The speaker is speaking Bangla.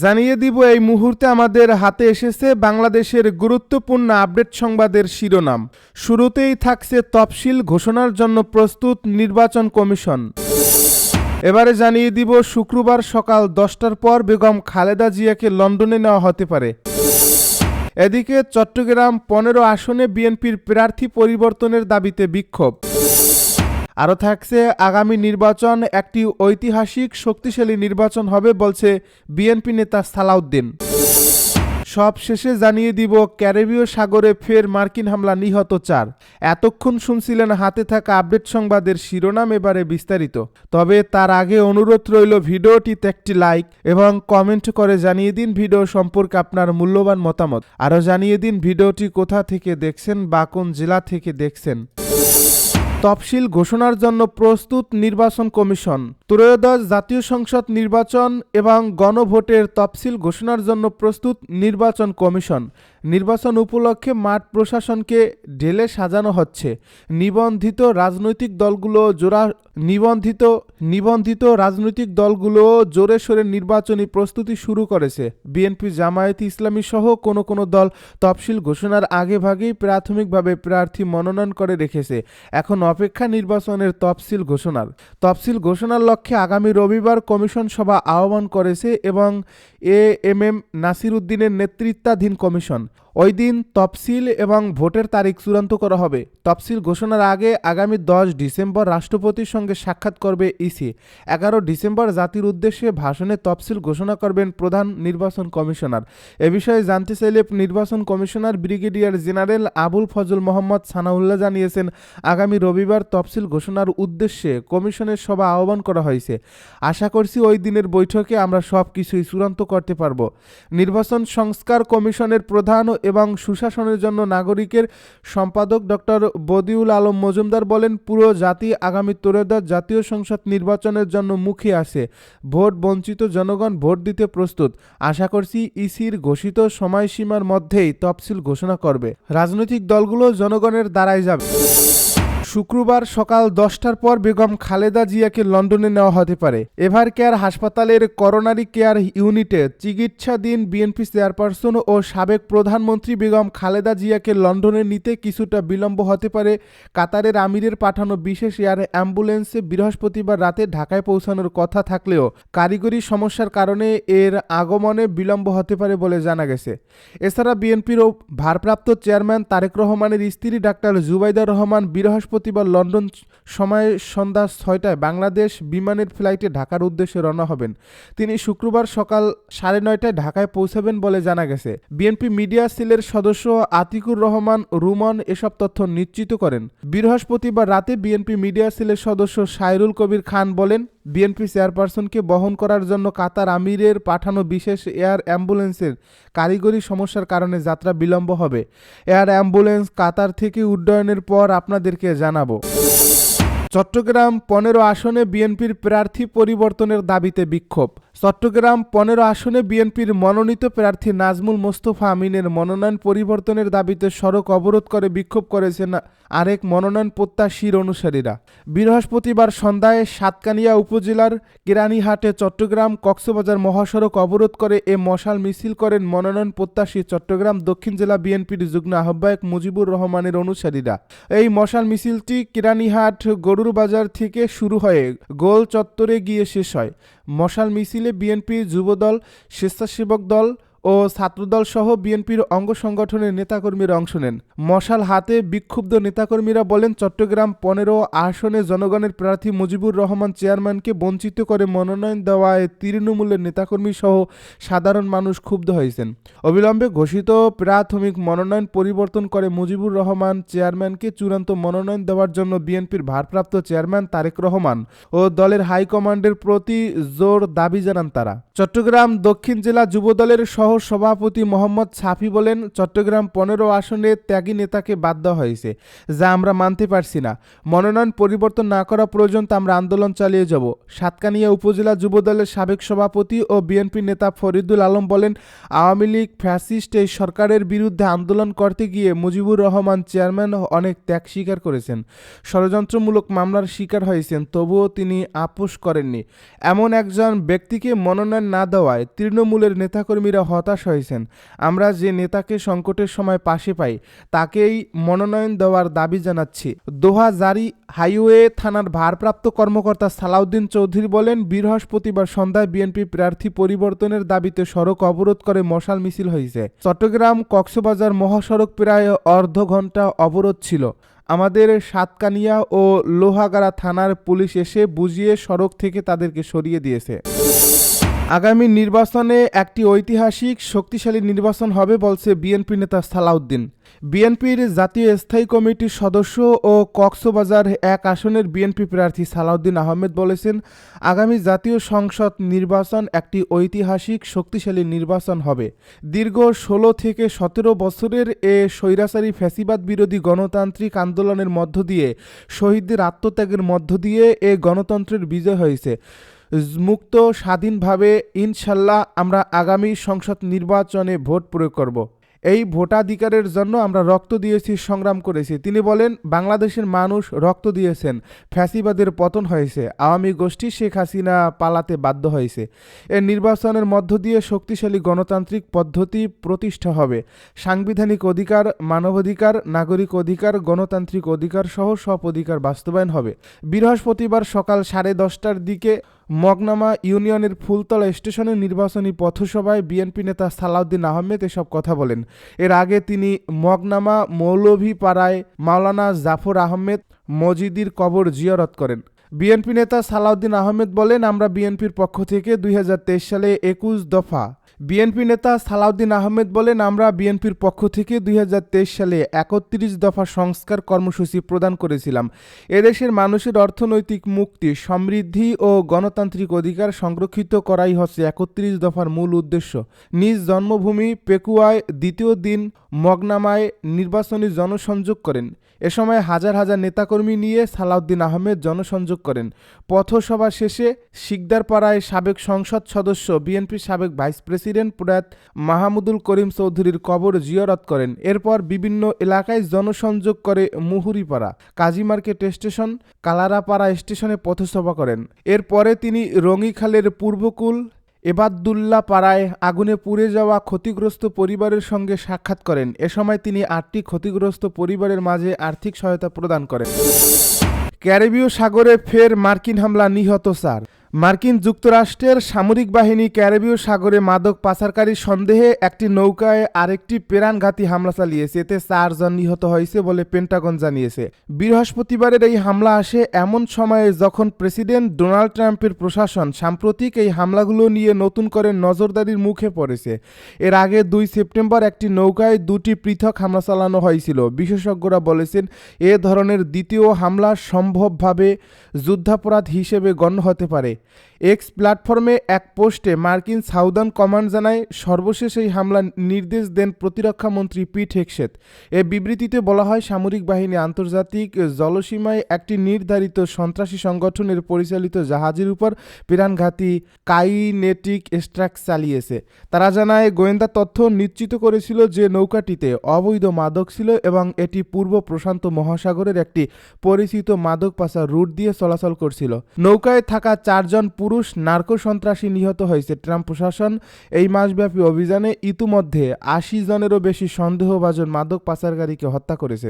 জানিয়ে দিব এই মুহূর্তে আমাদের হাতে এসেছে বাংলাদেশের গুরুত্বপূর্ণ আপডেট সংবাদের শিরোনাম। শুরুতেই থাকছে তফসিল ঘোষণার জন্য প্রস্তুত নির্বাচন কমিশন। এবারে জানিয়ে দিব শুক্রবার সকাল 10টার পর বেগম খালেদা জিয়াকে লন্ডনে নেওয়া হতে পারে। এদিকে চট্টগ্রাম 15 আসনে বিএনপির প্রার্থী পরিবর্তনের দাবিতে বিক্ষোভ। আরও থাকছে আগামী নির্বাচন একটি ঐতিহাসিক শক্তিশালী নির্বাচন হবে বলছে বিএনপি নেতা সালাউদ্দিন। সব শেষে জানিয়ে দিব ক্যারিবীয় সাগরে ফের মার্কিন হামলা, নিহত 4। এতক্ষণ শুনছিলেন হাতে থাকা আপডেট সংবাদের শিরোনাম, এবারে বিস্তারিত। তবে তার আগে অনুরোধ রইল ভিডিওটিতে একটি লাইক এবং কমেন্ট করে জানিয়ে দিন ভিডিও সম্পর্কে আপনার মূল্যবান মতামত। আরও জানিয়ে দিন ভিডিওটি কোথা থেকে দেখছেন বা কোন জেলা থেকে দেখছেন। তফসিল ঘোষণার জন্য প্রস্তুত নির্বাচন কমিশন। ত্রয়োদশ জাতীয় সংসদ নির্বাচন এবং গণভোটের তফসিল ঘোষণার জন্য প্রস্তুত নির্বাচন কমিশন। নির্বাচন উপলক্ষে মাঠ প্রশাসনকে ঢেলে সাজানো হচ্ছে। নিবন্ধিত রাজনৈতিক দলগুলো জোরে সোরে নির্বাচনী প্রস্তুতি শুরু করেছে। বিএনপি, জামায়াতে ইসলামী সহ কোনো দল তফসিল ঘোষণার আগেভাগেই প্রাথমিকভাবে প্রার্থী মনোনয়ন করে রেখেছে। এখন অপেক্ষা নির্বাচনের তফসিল ঘোষণার লক্ষ্যে আগামী রবিবার কমিশন সভা আহ্বান করেছে এবং এএমএম নাসির উদ্দিনের নেতৃত্বাধীন কমিশন। ওই দিন তফসিল এবং ভোটের তারিখ চূড়ান্ত করা হবে। তফসিল ঘোষণার আগে আগামী 10 ডিসেম্বর রাষ্ট্রপতির সঙ্গে সাক্ষাৎ করবে ইসি। 11 ডিসেম্বর জাতির উদ্দেশ্যে ভাষণে তফসিল ঘোষণা করবেন প্রধান নির্বাচন কমিশনার। এ বিষয়ে জানতে চাইলে নির্বাচন commissioner brigadier general Abul Fazal Mohammad Sanaullah জানিয়েছেন, আগামী রবিবার তফসিল ঘোষণার উদ্দেশ্যে কমিশনের সভা আহ্বান করা হয়েছে। আশা করছি ওই দিনের বৈঠকে আমরা সব কিছুই চূড়ান্ত করতে পারব। নির্বাচন সংস্কার কমিশনের প্রধান এবং সুশাসনের জন্য নাগরিকের সম্পাদক ডক্টর বদিউল আলম মজুমদার বলেন, পুরো জাতি আগামী ত্রয়োদশ জাতীয় সংসদ নির্বাচনের জন্য মুখে আছে। ভোট বঞ্চিত জনগণ ভোট দিতে প্রস্তুত। আশা করছি ইসির ঘোষিত সময়সীমার মধ্যেই তফসিল ঘোষণা করবে। রাজনৈতিক দলগুলো জনগণের দ্বারাই যাবে। শুক্রবার সকাল 10টার পর বেগম খালেদা জিয়াকে লন্ডনে নেওয়া হতে পারে। এভার কেয়ার হাসপাতালের করোনারি কেয়ার ইউনিটে চিকিৎসাধীন বিএনপি চেয়ারপারসন ও সাবেক প্রধানমন্ত্রী বেগম খালেদা জিয়াকে লন্ডনে নিতে কিছুটা বিলম্ব হতে পারে। কাতারের আমিরের পাঠানো বিশেষ এয়ার অ্যাম্বুলেন্সে বৃহস্পতিবার রাতে ঢাকায় পৌঁছানোর কথা থাকলেও কারিগরি সমস্যার কারণে এর আগমনে বিলম্ব হতে পারে বলে জানা গেছে। এছাড়া বিএনপির ভারপ্রাপ্ত চেয়ারম্যান তারেক রহমানের স্ত্রী ডাক্তার জুবাইদা রহমান বৃহস্পতিবার লন্ডন সময় সন্ধ্যা 6টায় বাংলাদেশ বিমানের ফ্লাইটে ঢাকার উদ্দেশ্যে রওনা হবেন। তিনি শুক্রবার সকাল 9:30টায় ঢাকায় পৌঁছাবেন বলে জানা গেছে। বিএনপি মিডিয়া সেলের সদস্য আতিকুর রহমান রুমন এসব তথ্য নিশ্চিত করেন। বৃহস্পতিবার রাতে বিএনপি মিডিয়া সেলের সদস্য সাইরুল কবির খান বলেন, বিএনপি চেয়ারপারসনকে বহন করার জন্য কাতার আমিরের পাঠানো বিশেষ এয়ার অ্যাম্বুলেন্সের কারিগরি সমস্যার কারণে যাত্রা বিলম্ব হবে। এয়ার অ্যাম্বুলেন্স কাতার থেকে উড্ডয়নের পর আপনাদেরকে জানাবো। চট্টগ্রাম 15 আসনে বিএনপির প্রার্থী পরিবর্তনের দাবিতে বিক্ষোভ। চট্টগ্রাম 15 আসনে বিএনপির মনোনীত প্রার্থী নাজমুল মোস্তফা আমিনের মনোনয়ন পরিবর্তনের দাবিতে সড়ক অবরোধ করে বিক্ষোভ করেছেন আরেক মনোনয়ন প্রত্যাশীর অনুসারীরা। বৃহস্পতিবার সন্ধ্যায় সাতকানিয়া উপজেলার কেরানীহাটে চট্টগ্রাম কক্সবাজার মহাসড়ক অবরোধ করে এ মশাল মিছিল করেন মনোনয়ন প্রত্যাশী চট্টগ্রাম দক্ষিণ জেলা বিএনপির যুগ্ম আহ্বায়ক মুজিবুর রহমানের অনুসারীরা। এই মশাল মিছিলটি কেরানীহাট গরুর বাজার থেকে শুরু হয়ে গোল চত্বরে গিয়ে শেষ হয়। মশাল মিছিলে বিএনপি যুবদল, স্বেচ্ছাসেবক দল ও ছাত্রদল সহ বিএনপির অঙ্গ সংগঠনের নেতাকর্মীরা অংশ নেন। মশাল হাতে বিক্ষুব্ধ নেতাকর্মীরা বলেন, চট্টগ্রাম 15 আসনে জনগণের প্রার্থী মুজিবুর রহমান চেয়ারম্যানকে বঞ্চিত করে মনোনয়ন দেওয়ায় তৃণমূলের নেতাকর্মী সহ সাধারণ মানুষ ক্ষুব্ধ হয়েছেন। অবিলম্বে ঘোষিত প্রাথমিক মনোনয়ন পরিবর্তন করে মুজিবুর রহমান চেয়ারম্যানকে চূড়ান্ত মনোনয়ন দেওয়ার জন্য বিএনপির ভারপ্রাপ্ত চেয়ারম্যান তারেক রহমান ও দলের হাইকমান্ডের প্রতি জোর দাবি জানান তারা। চট্টগ্রাম দক্ষিণ জেলা যুবদলের সহ সহ সভাপতি মোহাম্মদ সাফি বলেন, চট্টগ্রাম ১৫ আসনে ত্যাগী নেতাকে বাদ দেওয়া হয়েছে, যা আমরা মানতে পারছি না। মনোনয়ন পরিবর্তন না করা পর্যন্ত আমরা আন্দোলন চালিয়ে যাব। সাতকানিয়া উপজেলা যুবদলের সাবেক সভাপতি ও বিএনপি নেতা ফরিদুল আলম বলেন, আওয়ামী লীগ ফ্যাসিস্ট এই সরকারের বিরুদ্ধে আন্দোলন করতে গিয়ে মুজিবুর রহমান চেয়ারম্যান অনেক ত্যাগ স্বীকার করেছেন, ষড়যন্ত্রমূলক মামলার শিকার হয়েছেন, তবুও তিনি আপোষ করেননি। এমন একজন ব্যক্তিকে মনোনয়ন না দেওয়ায় তৃণমূলের নেতাকর্মীরা হতাশ হয়েছেন। আমরা যে নেতাকে সংকটের সময় পাশে পাই তাকেই মনোনয়ন দেওয়ার দাবি জানাচ্ছি। দোহা জারি হাইওয়ে থানার ভারপ্রাপ্ত কর্মকর্তা সালাউদ্দিন চৌধুরী বলেন, বৃহস্পতিবার সন্ধ্যায় বিএনপি প্রার্থী পরিবর্তনের দাবিতে সড়ক অবরোধ করে মশাল মিছিল হয়েছে। চট্টগ্রাম কক্সবাজার মহাসড়ক প্রায় অর্ধ ঘন্টা অবরোধ ছিল। আমাদের সাতকানিয়া ও লোহাগাড়া থানার পুলিশ এসে বুঝিয়ে সড়ক থেকে তাদেরকে সরিয়ে দিয়েছে। আগামী নির্বাচনে একটি ঐতিহাসিক শক্তিশালী নির্বাচন হবে বলছে বিএনপি নেতা সালাউদ্দিন। বিএনপির জাতীয় স্থায়ী কমিটির সদস্য ও কক্সবাজার ১ আসনের বিএনপি প্রার্থী সালাউদ্দিন আহমেদ বলেছেন, আগামী জাতীয় সংসদ নির্বাচন একটি ঐতিহাসিক শক্তিশালী নির্বাচন হবে। দীর্ঘ ১৬ থেকে ১৭ বছরের এ স্বৈরাচারী ফ্যাসিবাদ বিরোধী গণতান্ত্রিক আন্দোলনের মধ্য দিয়ে, শহীদদের আত্মত্যাগের মধ্য দিয়ে এ গণতন্ত্রের বিজয় হয়েছে। মুক্ত স্বাধীনভাবে ইনশাল্লাহ আমরা আগামী সংসদ নির্বাচনে ভোট প্রয়োগ করব। এই ভোটাধিকারের জন্য আমরা রক্ত দিয়েছি, সংগ্রাম করেছি। তিনি বলেন, বাংলাদেশের মানুষ রক্ত দিয়েছেন, ফ্যাসিবাদের পতন হয়েছে, আওয়ামী গোষ্ঠী শেখ হাসিনা পালাতে বাধ্য হয়েছে। এই নির্বাচনের মধ্য দিয়ে শক্তিশালী গণতান্ত্রিক পদ্ধতি প্রতিষ্ঠা হবে। সাংবিধানিক অধিকার, মানবাধিকার, নাগরিক অধিকার, গণতান্ত্রিক অধিকার সহ সব অধিকার বাস্তবায়ন হবে। বৃহস্পতিবার সকাল 10:30টার দিকে মগনামা ইউনিয়নের ফুলতলা স্টেশনে নির্বাচনী পথসভায় বিএনপি নেতা সালাউদ্দিন আহমেদ এসব কথা বলেন। এর আগে তিনি মগনামা মৌলভীপাড়ায় মাওলানা জাফর আহমেদ মজিদির কবর জিয়ারত করেন। বিএনপি নেতা সালাউদ্দিন আহমেদ বলেন, আমরা বিএনপির পক্ষ থেকে 2023 সালে 21 দফা বিএনপি নেতা সালাউদ্দিন আহমেদ বলেন, আমরা বিএনপির পক্ষ থেকে 2023 সালে 31 দফা সংস্কার কর্মসূচি প্রদান করেছিলাম। এদেশের মানুষের অর্থনৈতিক মুক্তি, সমৃদ্ধি ও গণতান্ত্রিক অধিকার সংরক্ষিত করাই হচ্ছে 31 দফার মূল উদ্দেশ্য। নিজ জন্মভূমি পেকুয়ায় দ্বিতীয় দিন মগনামায় নির্বাচনী জনসংযোগ করেন। এ সময় হাজার হাজার নেতাকর্মী নিয়ে সালাউদ্দিন আহমেদ জনসংযোগ করেন। পথসভা শেষে শিকদারপাড়ায় সাবেক সংসদ সদস্য, বিএনপির সাবেক ভাইস প্রেসিডেন্ট প্রয়াত মাহমুদুল করিম চৌধুরীর কবর জিয়ারত করেন। এরপর বিভিন্ন এলাকায় জনসংযোগ করে মুহুরীপাড়া, কাজীমার্কেট স্টেশন, কালারাপাড়া স্টেশনে পথসভা করেন। এরপরে তিনি রঙিখালের পূর্বকুল এবাদুল্লাহ পাড়ায় আগুনে পুড়ে যাওয়া ক্ষতিগ্রস্ত পরিবারের সঙ্গে সাক্ষাৎ করেন। এ সময় তিনি 8টি ক্ষতিগ্রস্ত পরিবারের মাঝে আর্থিক সহায়তা প্রদান করেন। ক্যারিবীয় সাগরে ফের মার্কিন হামলা, নিহত 4। মার্কিন যুক্তরাষ্ট্রের সামরিক বাহিনী ক্যারিবীয় সাগরে মাদক পাচারকারী সন্দেহে একটি নৌকায় আরেকটি প্রাণঘাতী হামলা চালিয়েছে। এতে 4 জন নিহত হয়েছে বলে পেন্টাগন জানিয়েছে। বৃহস্পতিবারের এই হামলা আসে এমন সময়ে যখন প্রেসিডেন্ট ডোনাল্ড ট্রাম্পের প্রশাসন সাম্প্রতিক এই হামলাগুলো নিয়ে নতুন করে নজরদারির মুখে পড়েছে। এর আগে 2 সেপ্টেম্বর একটি নৌকায় 2টি পৃথক হামলা চালানো হয়েছিল। বিশেষজ্ঞরা বলেছেন, এ ধরনের দ্বিতীয় হামলা সম্ভবভাবে যুদ্ধাপরাধ হিসেবে গণ্য হতে পারে। এক্স প্ল্যাটফর্মে এক পোস্টে মার্কিন সাউদার্ন কমান্ড জানায়, সর্বশেষ এই হামলার নির্দেশ দেন প্রতিরক্ষা মন্ত্রী পিট হেগসেথ। এ বিবৃতিতে বলা হয়, সামরিক বাহিনী আন্তর্জাতিক জলসীমায় একটি নির্ধারিত সন্ত্রাসী সংগঠনের পরিচালিত জাহাজের উপর প্রাণঘাতী কাইনেটিক স্ট্রাইক চালিয়েছে। তারা জানায়, গোয়েন্দা তথ্য নিশ্চিত করেছিল যে নৌকাটিতে অবৈধ মাদক ছিল এবং এটি পূর্ব প্রশান্ত মহাসাগরের একটি পরিচিত মাদক পাচার রুট দিয়ে চলাচল করছিল। নৌকায় থাকা 4 জন পুরুষ নার্কো সন্ত্রাসী নিহত হয়েছে। ট্রাম্প প্রশাসন এই মাসব্যাপী অভিযানে ইতিমধ্যে 80 জনেরও বেশি সন্দেহভাজন মাদক পাচারকারীকে হত্যা করেছে।